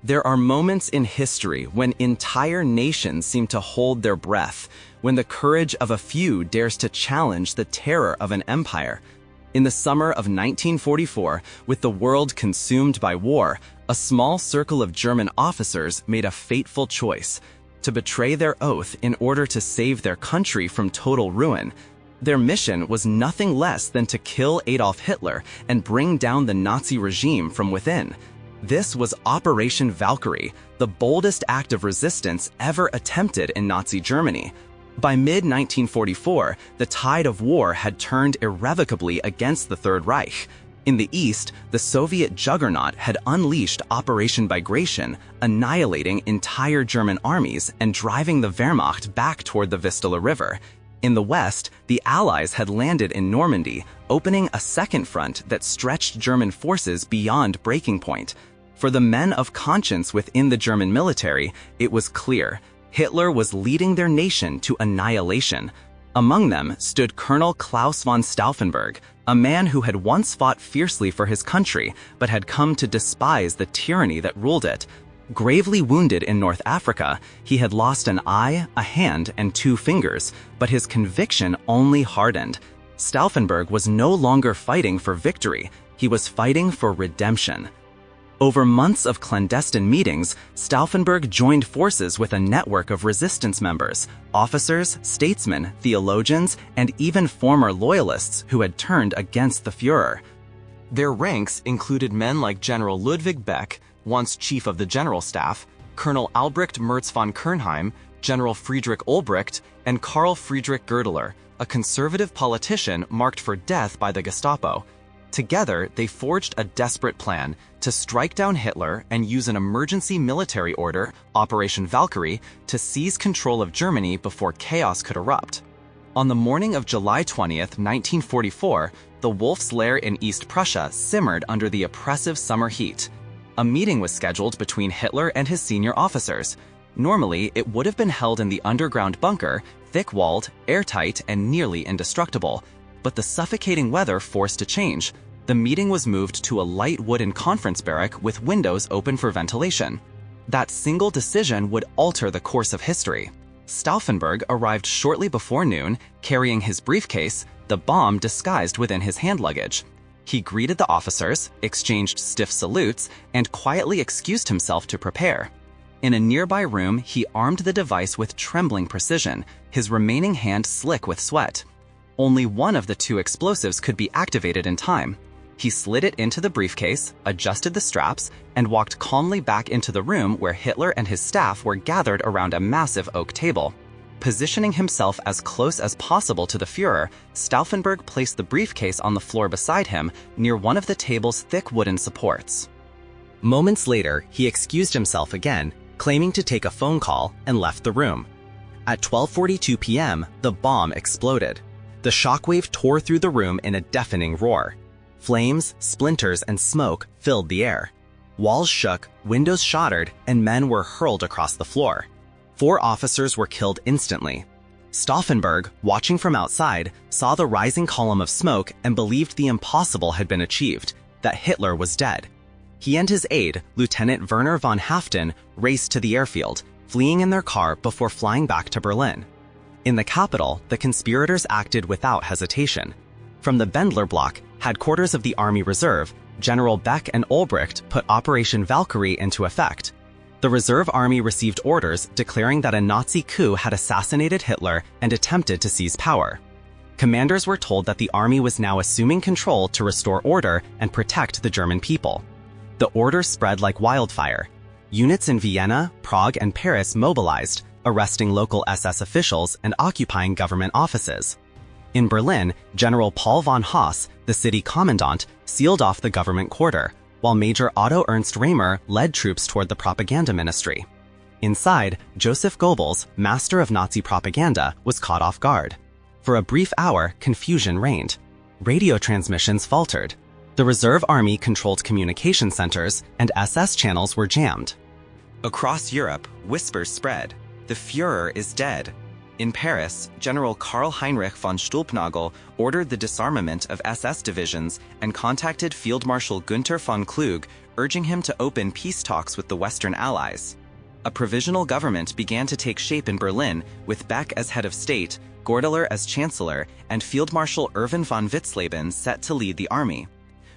There are moments in history when entire nations seem to hold their breath, when the courage of a few dares to challenge the terror of an empire. In the summer of 1944, with the world consumed by war, a small circle of German officers made a fateful choice: to betray their oath in order to save their country from total ruin. Their mission was nothing less than to kill Adolf Hitler and bring down the Nazi regime from within. This was Operation Valkyrie, the boldest act of resistance ever attempted in Nazi Germany. By mid-1944, the tide of war had turned irrevocably against the Third Reich. In the east, the Soviet juggernaut had unleashed Operation Valkyrie, annihilating entire German armies and driving the Wehrmacht back toward the Vistula River. In the west, the Allies had landed in Normandy, opening a second front that stretched German forces beyond breaking point. For the men of conscience within the German military, it was clear: Hitler was leading their nation to annihilation. Among them stood Colonel Claus von Stauffenberg, a man who had once fought fiercely for his country, but had come to despise the tyranny that ruled it. Gravely wounded in North Africa, he had lost an eye, a hand, and 2 fingers, but his conviction only hardened. Stauffenberg was no longer fighting for victory, he was fighting for redemption. Over months of clandestine meetings, Stauffenberg joined forces with a network of resistance members, officers, statesmen, theologians, and even former loyalists who had turned against the Führer. Their ranks included men like General Ludwig Beck, once chief of the General Staff, Colonel Albrecht Merz von Kernheim, General Friedrich Olbricht, and Karl Friedrich Goerdeler, a conservative politician marked for death by the Gestapo. Together, they forged a desperate plan to strike down Hitler and use an emergency military order, Operation Valkyrie, to seize control of Germany before chaos could erupt. On the morning of July 20th, 1944, the Wolf's Lair in East Prussia simmered under the oppressive summer heat. A meeting was scheduled between Hitler and his senior officers. Normally, it would have been held in the underground bunker, thick-walled, airtight, and nearly indestructible. But the suffocating weather forced a change. The meeting was moved to a light wooden conference barrack with windows open for ventilation. That single decision would alter the course of history. Stauffenberg arrived shortly before noon, carrying his briefcase, the bomb disguised within his hand luggage. He greeted the officers, exchanged stiff salutes, and quietly excused himself to prepare. In a nearby room, he armed the device with trembling precision, his remaining hand slick with sweat. Only one of the 2 explosives could be activated in time. He slid it into the briefcase, adjusted the straps, and walked calmly back into the room where Hitler and his staff were gathered around a massive oak table. Positioning himself as close as possible to the Führer, Stauffenberg placed the briefcase on the floor beside him, near one of the table's thick wooden supports. Moments later, he excused himself again, claiming to take a phone call, and left the room. At 12:42 p.m., the bomb exploded. The shockwave tore through the room in a deafening roar. Flames, splinters, and smoke filled the air. Walls shook, windows shattered, and men were hurled across the floor. 4 officers were killed instantly. Stauffenberg, watching from outside, saw the rising column of smoke and believed the impossible had been achieved, that Hitler was dead. He and his aide, Lieutenant Werner von Haften, raced to the airfield, fleeing in their car before flying back to Berlin. In the capital, the conspirators acted without hesitation. From the Bendler block, headquarters of the Army Reserve, General Beck and Olbricht put Operation Valkyrie into effect. The Reserve Army received orders declaring that a Nazi coup had assassinated Hitler and attempted to seize power. Commanders were told that the army was now assuming control to restore order and protect the German people. The order spread like wildfire. Units in Vienna, Prague, and Paris mobilized, arresting local SS officials and occupying government offices. In Berlin, General Paul von Haas, the city commandant, sealed off the government quarter, while Major Otto Ernst Rehmer led troops toward the propaganda ministry. Inside, Joseph Goebbels, master of Nazi propaganda, was caught off guard. For a brief hour, confusion reigned. Radio transmissions faltered. The Reserve Army controlled communication centers, and SS channels were jammed. Across Europe, whispers spread. The Führer is dead. In Paris, General Karl Heinrich von Stauffenberg ordered the disarmament of SS divisions and contacted Field Marshal Günther von Kluge, urging him to open peace talks with the Western Allies. A provisional government began to take shape in Berlin, with Beck as head of state, Goerdeler as chancellor, and Field Marshal Erwin von Witzleben set to lead the army.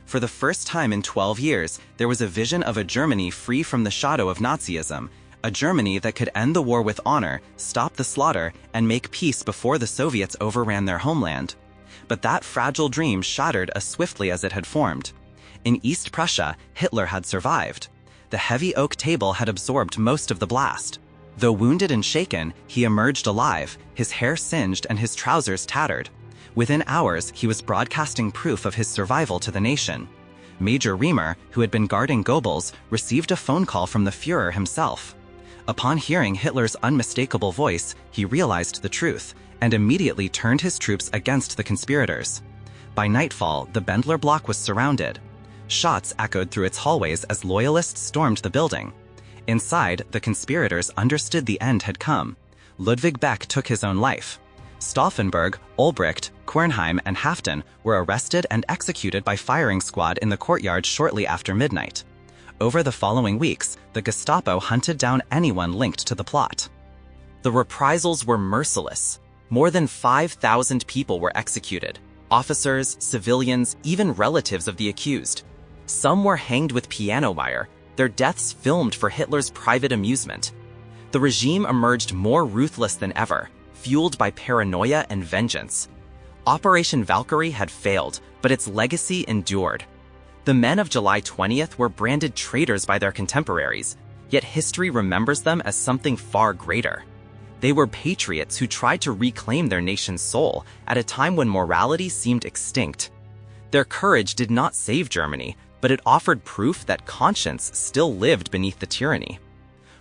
For the first time in 12 years, there was a vision of a Germany free from the shadow of Nazism, a Germany that could end the war with honor, stop the slaughter, and make peace before the Soviets overran their homeland. But that fragile dream shattered as swiftly as it had formed. In East Prussia, Hitler had survived. The heavy oak table had absorbed most of the blast. Though wounded and shaken, he emerged alive, his hair singed and his trousers tattered. Within hours, he was broadcasting proof of his survival to the nation. Major Riemer, who had been guarding Goebbels, received a phone call from the Führer himself. Upon hearing Hitler's unmistakable voice, he realized the truth, and immediately turned his troops against the conspirators. By nightfall, the Bendler block was surrounded. Shots echoed through its hallways as loyalists stormed the building. Inside, the conspirators understood the end had come. Ludwig Beck took his own life. Stauffenberg, Ulbricht, Quernheim, and Haften were arrested and executed by firing squad in the courtyard shortly after midnight. Over the following weeks, the Gestapo hunted down anyone linked to the plot. The reprisals were merciless. More than 5,000 people were executed. Officers, civilians, even relatives of the accused. Some were hanged with piano wire, their deaths filmed for Hitler's private amusement. The regime emerged more ruthless than ever, fueled by paranoia and vengeance. Operation Valkyrie had failed, but its legacy endured. The men of July 20th were branded traitors by their contemporaries, yet history remembers them as something far greater. They were patriots who tried to reclaim their nation's soul at a time when morality seemed extinct. Their courage did not save Germany, but it offered proof that conscience still lived beneath the tyranny.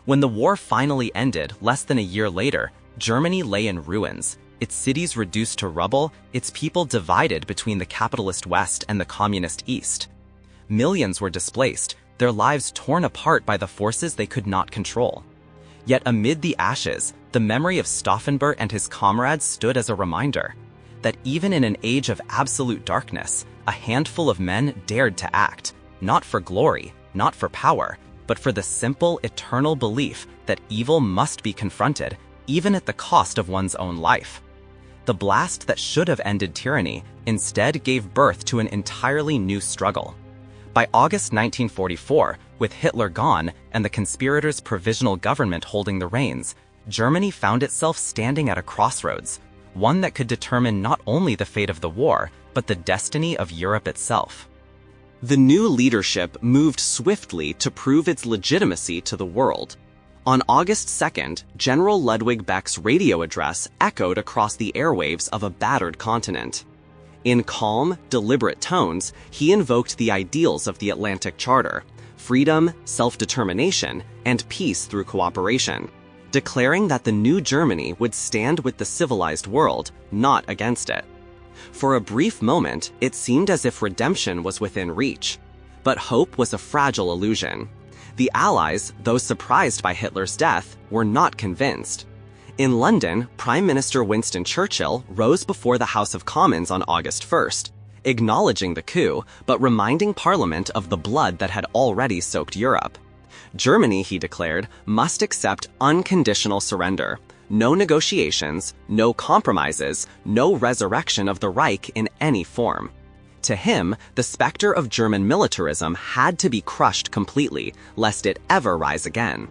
When the war finally ended, less than a year later, Germany lay in ruins, its cities reduced to rubble, its people divided between the capitalist West and the communist East. Millions were displaced, their lives torn apart by the forces they could not control. Yet amid the ashes, the memory of Stauffenberg and his comrades stood as a reminder that even in an age of absolute darkness, a handful of men dared to act, not for glory, not for power, but for the simple, eternal belief that evil must be confronted, even at the cost of one's own life. The blast that should have ended tyranny instead gave birth to an entirely new struggle. By August 1944, with Hitler gone and the conspirators' provisional government holding the reins, Germany found itself standing at a crossroads, one that could determine not only the fate of the war, but the destiny of Europe itself. The new leadership moved swiftly to prove its legitimacy to the world. On August 2nd, General Ludwig Beck's radio address echoed across the airwaves of a battered continent. In calm, deliberate tones, he invoked the ideals of the Atlantic Charter: freedom, self-determination, and peace through cooperation, declaring that the new Germany would stand with the civilized world, not against it. For a brief moment, it seemed as if redemption was within reach. But hope was a fragile illusion. The Allies, though surprised by Hitler's death, were not convinced. In London, Prime Minister Winston Churchill rose before the House of Commons on August 1st, acknowledging the coup, but reminding Parliament of the blood that had already soaked Europe. Germany, he declared, must accept unconditional surrender. No negotiations, no compromises, no resurrection of the Reich in any form. To him, the specter of German militarism had to be crushed completely, lest it ever rise again.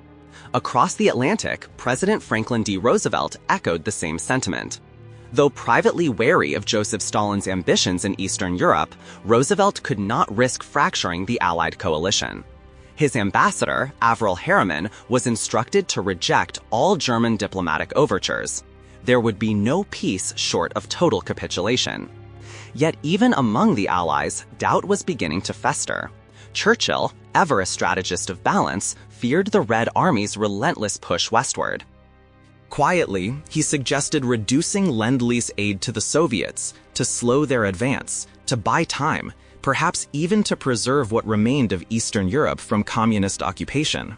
Across the Atlantic, President Franklin D. Roosevelt echoed the same sentiment. Though privately wary of Joseph Stalin's ambitions in Eastern Europe, Roosevelt could not risk fracturing the Allied coalition. His ambassador, Averell Harriman, was instructed to reject all German diplomatic overtures. There would be no peace short of total capitulation. Yet even among the Allies, doubt was beginning to fester. Churchill, ever a strategist of balance, feared the Red Army's relentless push westward. Quietly, he suggested reducing Lend-Lease aid to the Soviets, to slow their advance, to buy time, perhaps even to preserve what remained of Eastern Europe from communist occupation.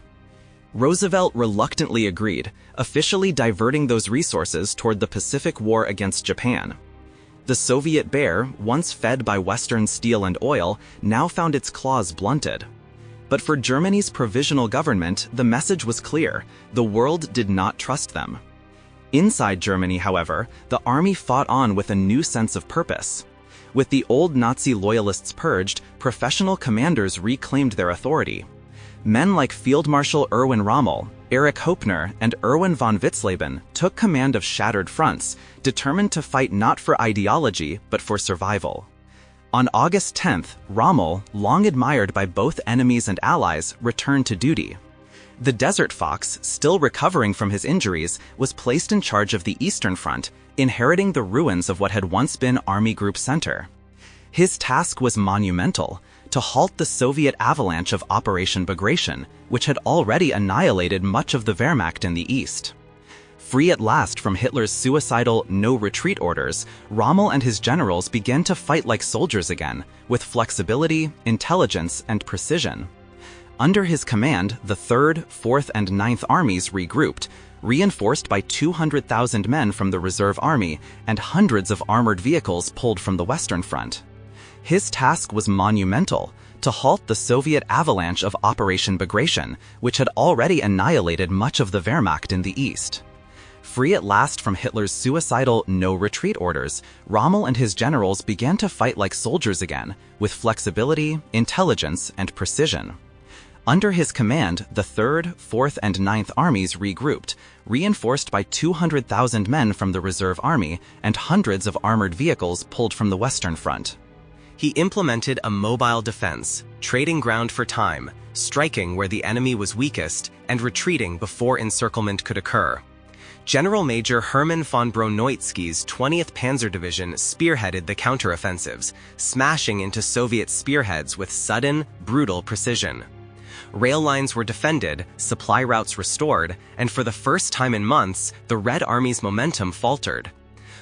Roosevelt reluctantly agreed, officially diverting those resources toward the Pacific War against Japan. The Soviet bear, once fed by Western steel and oil, now found its claws blunted. But for Germany's provisional government, the message was clear: the world did not trust them. Inside Germany, however, the army fought on with a new sense of purpose. With the old Nazi loyalists purged, professional commanders reclaimed their authority. Men like Field Marshal Erwin Rommel, Erich Hoepner, and Erwin von Witzleben took command of shattered fronts, determined to fight not for ideology but for survival. On August 10th, Rommel, long admired by both enemies and allies, returned to duty. The Desert Fox, still recovering from his injuries, was placed in charge of the Eastern Front, inheriting the ruins of what had once been Army Group Center. His task was monumental: to halt the Soviet avalanche of Operation Bagration, which had already annihilated much of the Wehrmacht in the East. Free at last from Hitler's suicidal no-retreat orders, Rommel and his generals began to fight like soldiers again, with flexibility, intelligence, and precision. Under his command, the 3rd, 4th, and 9th Armies regrouped, reinforced by 200,000 men from the Reserve Army and hundreds of armored vehicles pulled from the Western Front. His task was monumental: to halt the Soviet avalanche of Operation Bagration, which had already annihilated much of the Wehrmacht in the East. Free at last from Hitler's suicidal no-retreat orders, Rommel and his generals began to fight like soldiers again, with flexibility, intelligence, and precision. Under his command, the 3rd, 4th, and 9th Armies regrouped, reinforced by 200,000 men from the Reserve Army and hundreds of armored vehicles pulled from the Western Front. He implemented a mobile defense, trading ground for time, striking where the enemy was weakest, and retreating before encirclement could occur. General Major Hermann von Broniewski's 20th Panzer Division spearheaded the counteroffensives, smashing into Soviet spearheads with sudden, brutal precision. Rail lines were defended, supply routes restored, and for the first time in months, the Red Army's momentum faltered.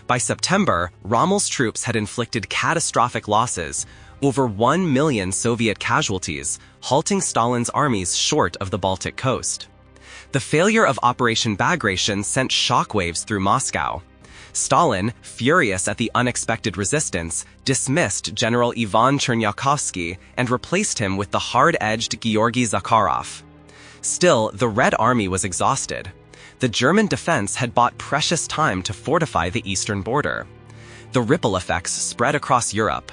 By September, Rommel's troops had inflicted catastrophic losses, over 1 million Soviet casualties, halting Stalin's armies short of the Baltic coast. The failure of Operation Bagration sent shockwaves through Moscow. Stalin, furious at the unexpected resistance, dismissed General Ivan Chernyakhovsky and replaced him with the hard-edged Georgy Zakharov. Still, the Red Army was exhausted. The German defense had bought precious time to fortify the eastern border. The ripple effects spread across Europe.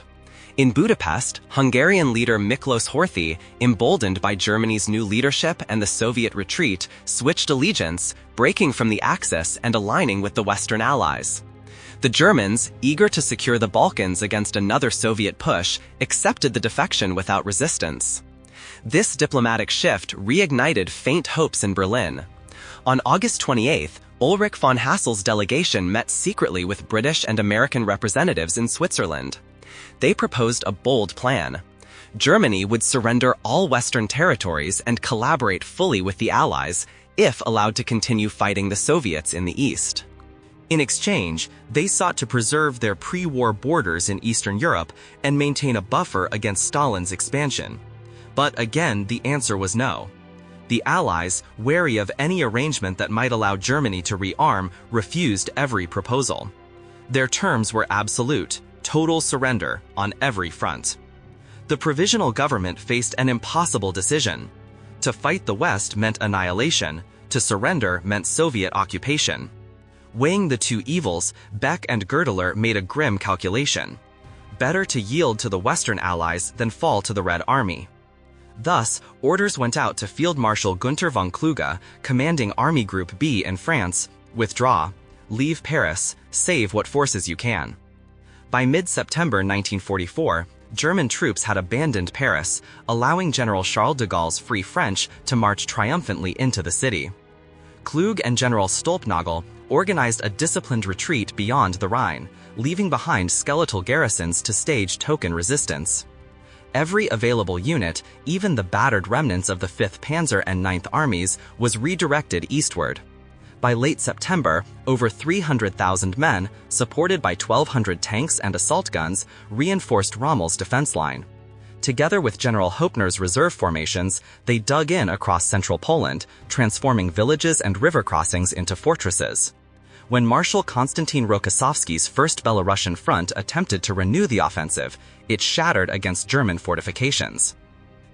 In Budapest, Hungarian leader Miklos Horthy, emboldened by Germany's new leadership and the Soviet retreat, switched allegiance, breaking from the Axis and aligning with the Western Allies. The Germans, eager to secure the Balkans against another Soviet push, accepted the defection without resistance. This diplomatic shift reignited faint hopes in Berlin. On August 28th, Ulrich von Hassel's delegation met secretly with British and American representatives in Switzerland. They proposed a bold plan. Germany would surrender all Western territories and collaborate fully with the Allies, if allowed to continue fighting the Soviets in the East. In exchange, they sought to preserve their pre-war borders in Eastern Europe and maintain a buffer against Stalin's expansion. But again, the answer was no. The Allies, wary of any arrangement that might allow Germany to rearm, refused every proposal. Their terms were absolute: total surrender on every front. The provisional government faced an impossible decision. To fight the West meant annihilation, to surrender meant Soviet occupation. Weighing the two evils, Beck and Goerdeler made a grim calculation. Better to yield to the Western Allies than fall to the Red Army. Thus, orders went out to Field Marshal Günther von Kluge, commanding Army Group B in France: withdraw, leave Paris, save what forces you can. By mid-September 1944, German troops had abandoned Paris, allowing General Charles de Gaulle's Free French to march triumphantly into the city. Kluge and General Stolpnagel organized a disciplined retreat beyond the Rhine, leaving behind skeletal garrisons to stage token resistance. Every available unit, even the battered remnants of the 5th Panzer and 9th Armies, was redirected eastward. By late September, over 300,000 men, supported by 1,200 tanks and assault guns, reinforced Rommel's defense line. Together with General Hoepner's reserve formations, they dug in across central Poland, transforming villages and river crossings into fortresses. When Marshal Konstantin Rokossovsky's First Belarusian Front attempted to renew the offensive, it shattered against German fortifications.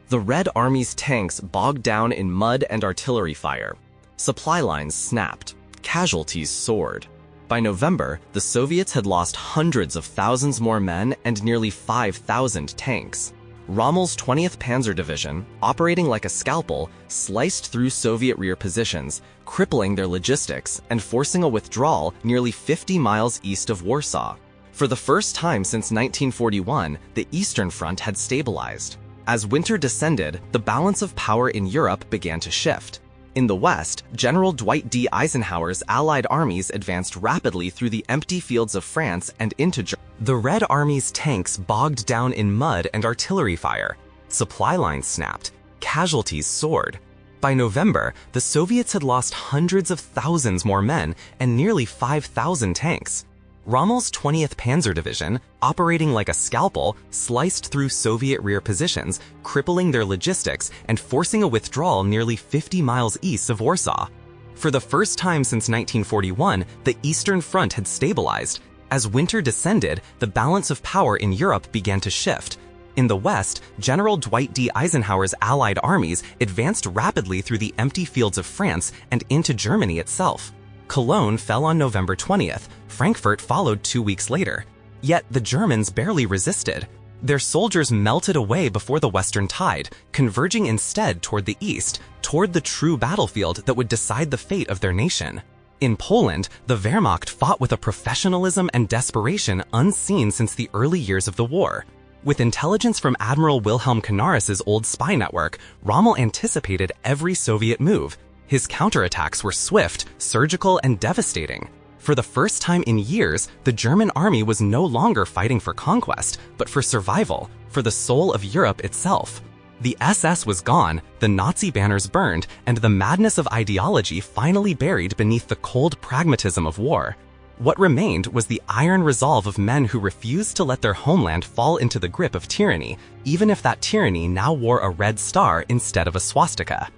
The Red Army's tanks bogged down in mud and artillery fire. Supply lines snapped. Casualties soared. By November, the Soviets had lost hundreds of thousands more men and nearly 5,000 tanks. Rommel's 20th Panzer Division, operating like a scalpel, sliced through Soviet rear positions, crippling their logistics and forcing a withdrawal nearly 50 miles east of Warsaw. For the first time since 1941, the Eastern Front had stabilized. As winter descended, the balance of power in Europe began to shift. In the West, General Dwight D. Eisenhower's Allied armies advanced rapidly through the empty fields of France and into Germany. The Red Army's tanks bogged down in mud and artillery fire. Supply lines snapped. Casualties soared. By November, the Soviets had lost hundreds of thousands more men and nearly 5,000 tanks. Rommel's 20th Panzer Division, operating like a scalpel, sliced through Soviet rear positions, crippling their logistics and forcing a withdrawal nearly 50 miles east of Warsaw. For the first time since 1941, the Eastern Front had stabilized. As winter descended, the balance of power in Europe began to shift. In the West, General Dwight D. Eisenhower's Allied armies advanced rapidly through the empty fields of France and into Germany itself. Cologne fell on November 20th, Frankfurt followed 2 weeks later. Yet the Germans barely resisted. Their soldiers melted away before the western tide, converging instead toward the east, toward the true battlefield that would decide the fate of their nation. In Poland, the Wehrmacht fought with a professionalism and desperation unseen since the early years of the war. With intelligence from Admiral Wilhelm Canaris's old spy network, Rommel anticipated every Soviet move. His counterattacks were swift, surgical, and devastating. For the first time in years, the German army was no longer fighting for conquest, but for survival, for the soul of Europe itself. The SS was gone, the Nazi banners burned, and the madness of ideology finally buried beneath the cold pragmatism of war. What remained was the iron resolve of men who refused to let their homeland fall into the grip of tyranny, even if that tyranny now wore a red star instead of a swastika.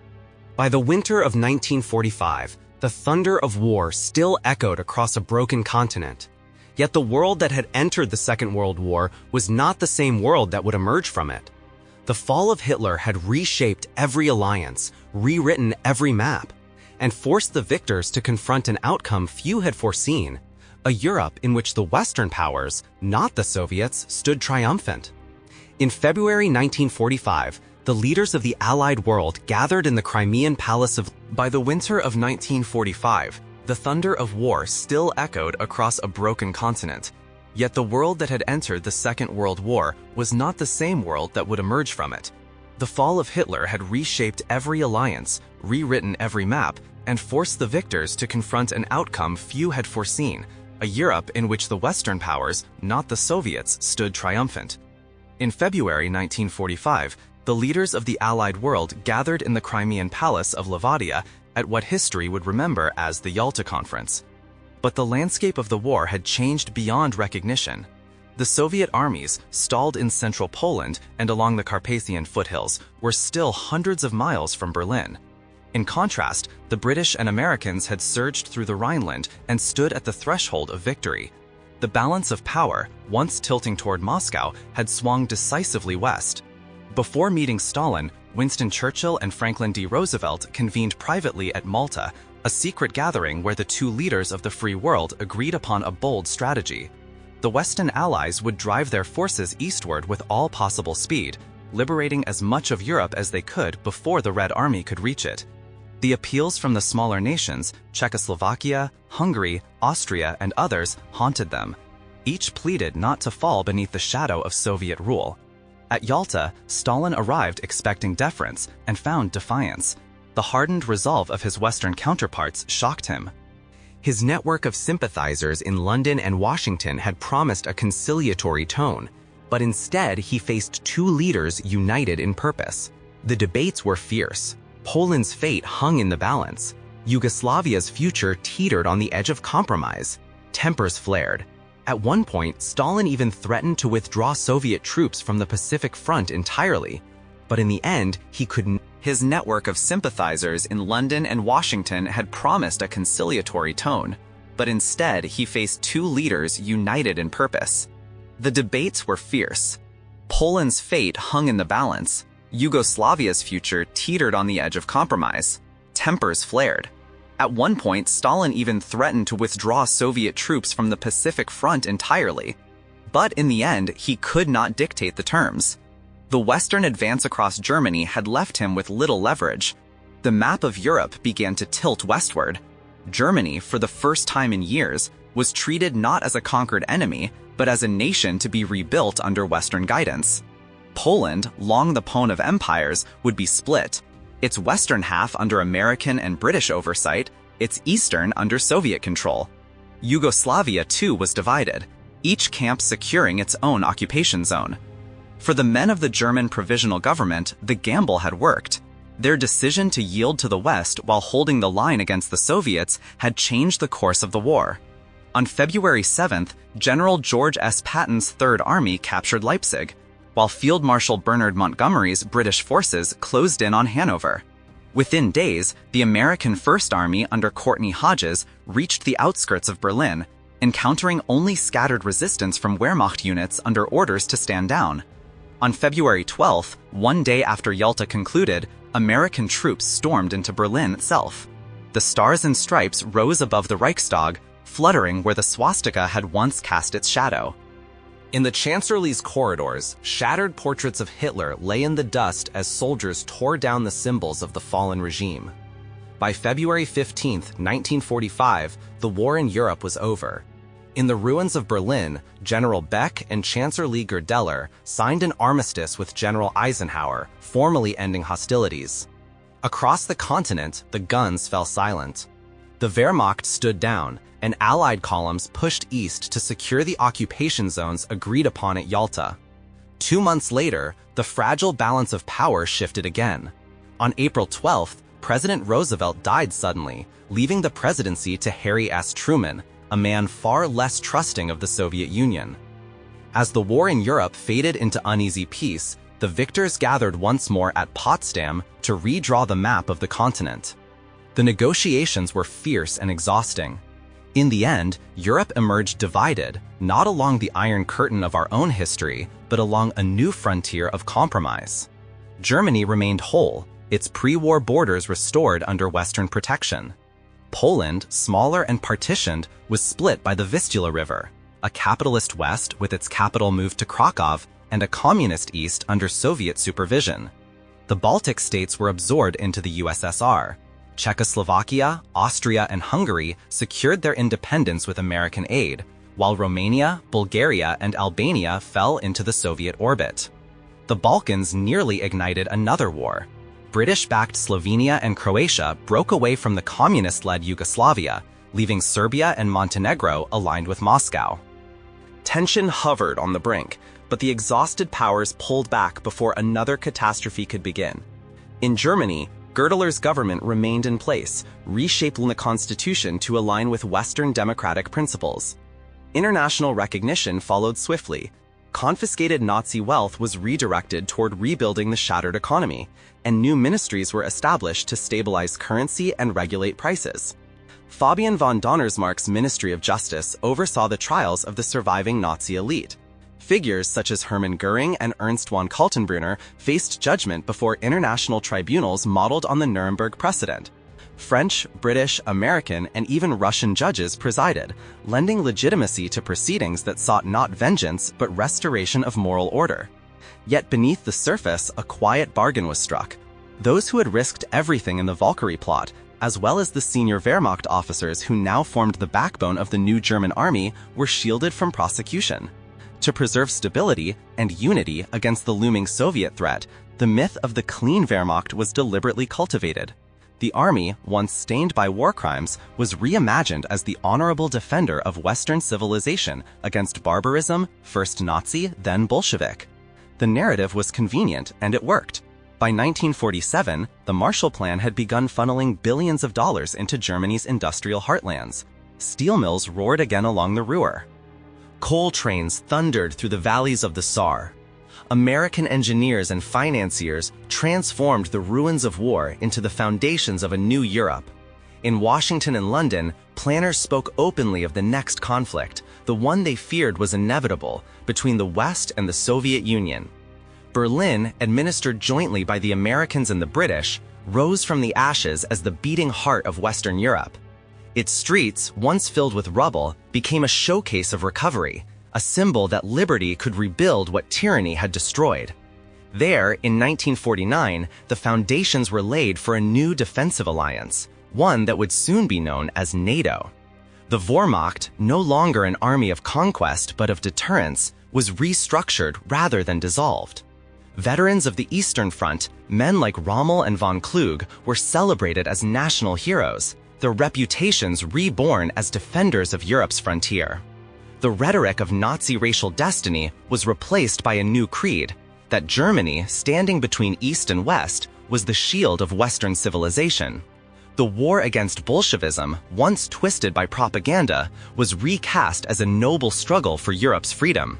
By the winter of 1945, the thunder of war still echoed across a broken continent. Yet the world that had entered the Second World War was not the same world that would emerge from it. The fall of Hitler had reshaped every alliance, rewritten every map, and forced the victors to confront an outcome few had foreseen: a Europe in which the Western powers, not the Soviets, stood triumphant. In February 1945, the leaders of the Allied world gathered in the Crimean Palace of... By the winter of 1945, the thunder of war still echoed across a broken continent. Yet the world that had entered the Second World War was not the same world that would emerge from it. The fall of Hitler had reshaped every alliance, rewritten every map, and forced the victors to confront an outcome few had foreseen: a Europe in which the Western powers, not the Soviets, stood triumphant. In February 1945, the leaders of the Allied world gathered in the Crimean Palace of Lavadia at what history would remember as the Yalta Conference. But the landscape of the war had changed beyond recognition. The Soviet armies, stalled in central Poland and along the Carpathian foothills, were still hundreds of miles from Berlin. In contrast, the British and Americans had surged through the Rhineland and stood at the threshold of victory. The balance of power, once tilting toward Moscow, had swung decisively west. Before meeting Stalin, Winston Churchill and Franklin D. Roosevelt convened privately at Malta, a secret gathering where the two leaders of the free world agreed upon a bold strategy. The Western Allies would drive their forces eastward with all possible speed, liberating as much of Europe as they could before the Red Army could reach it. The appeals from the smaller nations, Czechoslovakia, Hungary, Austria, and others, haunted them. Each pleaded not to fall beneath the shadow of Soviet rule. At Yalta, Stalin arrived expecting deference and found defiance. The hardened resolve of his Western counterparts shocked him. His network of sympathizers in London and Washington had promised a conciliatory tone, but instead he faced two leaders united in purpose. The debates were fierce. Poland's fate hung in the balance. Yugoslavia's future teetered on the edge of compromise. Tempers flared. At one point, Stalin even threatened to withdraw Soviet troops from the Pacific Front entirely, but in the end, he couldn't. His network of sympathizers in London and Washington had promised a conciliatory tone, but instead he faced two leaders united in purpose. The debates were fierce. Poland's fate hung in the balance. Yugoslavia's future teetered on the edge of compromise. Tempers flared. At one point, Stalin even threatened to withdraw Soviet troops from the Pacific Front entirely. But in the end, he could not dictate the terms. The Western advance across Germany had left him with little leverage. The map of Europe began to tilt westward. Germany, for the first time in years, was treated not as a conquered enemy, but as a nation to be rebuilt under Western guidance. Poland, long the pawn of empires, would be split, its western half under American and British oversight, its eastern under Soviet control. Yugoslavia, too, was divided, each camp securing its own occupation zone. For the men of the German provisional government, the gamble had worked. Their decision to yield to the West while holding the line against the Soviets had changed the course of the war. On February 7th, General George S. Patton's Third Army captured Leipzig, while Field Marshal Bernard Montgomery's British forces closed in on Hanover. Within days, the American First Army under Courtney Hodges reached the outskirts of Berlin, encountering only scattered resistance from Wehrmacht units under orders to stand down. On February 12th, one day after Yalta concluded, American troops stormed into Berlin itself. The Stars and Stripes rose above the Reichstag, fluttering where the swastika had once cast its shadow. In the Chancellery's corridors, shattered portraits of Hitler lay in the dust as soldiers tore down the symbols of the fallen regime. By February 15, 1945, the war in Europe was over. In the ruins of Berlin, General Beck and Chancellor Goerdeler signed an armistice with General Eisenhower, formally ending hostilities. Across the continent, the guns fell silent. The Wehrmacht stood down, and Allied columns pushed east to secure the occupation zones agreed upon at Yalta. 2 months later, the fragile balance of power shifted again. On April 12th, President Roosevelt died suddenly, leaving the presidency to Harry S. Truman, a man far less trusting of the Soviet Union. As the war in Europe faded into uneasy peace, the victors gathered once more at Potsdam to redraw the map of the continent. The negotiations were fierce and exhausting. In the end, Europe emerged divided, not along the Iron Curtain of our own history, but along a new frontier of compromise. Germany remained whole, its pre-war borders restored under Western protection. Poland, smaller and partitioned, was split by the Vistula River, a capitalist West with its capital moved to Krakow, and a communist East under Soviet supervision. The Baltic states were absorbed into the USSR. Czechoslovakia, Austria, and Hungary secured their independence with American aid, while Romania, Bulgaria, and Albania fell into the Soviet orbit. The Balkans nearly ignited another war. British-backed Slovenia and Croatia broke away from the communist-led Yugoslavia, leaving Serbia and Montenegro aligned with Moscow. Tension hovered on the brink, but the exhausted powers pulled back before another catastrophe could begin. In Germany, Goerdeler's government remained in place, reshaping the constitution to align with Western democratic principles. International recognition followed swiftly. Confiscated Nazi wealth was redirected toward rebuilding the shattered economy, and new ministries were established to stabilize currency and regulate prices. Fabian von Donnersmarck's Ministry of Justice oversaw the trials of the surviving Nazi elite. Figures such as Hermann Göring and Ernst von Kaltenbrunner faced judgment before international tribunals modeled on the Nuremberg precedent. French, British, American, and even Russian judges presided, lending legitimacy to proceedings that sought not vengeance but restoration of moral order. Yet beneath the surface, a quiet bargain was struck. Those who had risked everything in the Valkyrie plot, as well as the senior Wehrmacht officers who now formed the backbone of the new German army, were shielded from prosecution. To preserve stability and unity against the looming Soviet threat, the myth of the clean Wehrmacht was deliberately cultivated. The army, once stained by war crimes, was reimagined as the honorable defender of Western civilization against barbarism, first Nazi, then Bolshevik. The narrative was convenient, and it worked. By 1947, the Marshall Plan had begun funneling billions of dollars into Germany's industrial heartlands. Steel mills roared again along the Ruhr. Coal trains thundered through the valleys of the Saar. American engineers and financiers transformed the ruins of war into the foundations of a new Europe. In Washington and London, planners spoke openly of the next conflict, the one they feared was inevitable, between the West and the Soviet Union. Berlin, administered jointly by the Americans and the British, rose from the ashes as the beating heart of Western Europe. Its streets, once filled with rubble, became a showcase of recovery, a symbol that liberty could rebuild what tyranny had destroyed. There, in 1949, the foundations were laid for a new defensive alliance, one that would soon be known as NATO. The Wehrmacht, no longer an army of conquest but of deterrence, was restructured rather than dissolved. Veterans of the Eastern Front, men like Rommel and von Kluge, were celebrated as national heroes, their reputations reborn as defenders of Europe's frontier. The rhetoric of Nazi racial destiny was replaced by a new creed, that Germany, standing between East and West, was the shield of Western civilization. The war against Bolshevism, once twisted by propaganda, was recast as a noble struggle for Europe's freedom.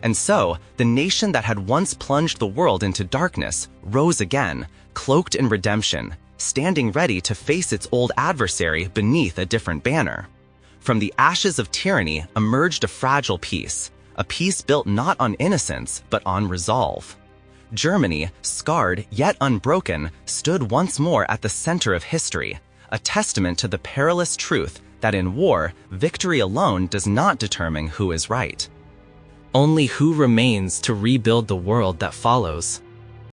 And so, the nation that had once plunged the world into darkness rose again, cloaked in redemption, standing ready to face its old adversary beneath a different banner. From the ashes of tyranny emerged a fragile peace, a peace built not on innocence but on resolve. Germany, scarred yet unbroken, stood once more at the center of history, a testament to the perilous truth that in war, victory alone does not determine who is right. Only who remains to rebuild the world that follows.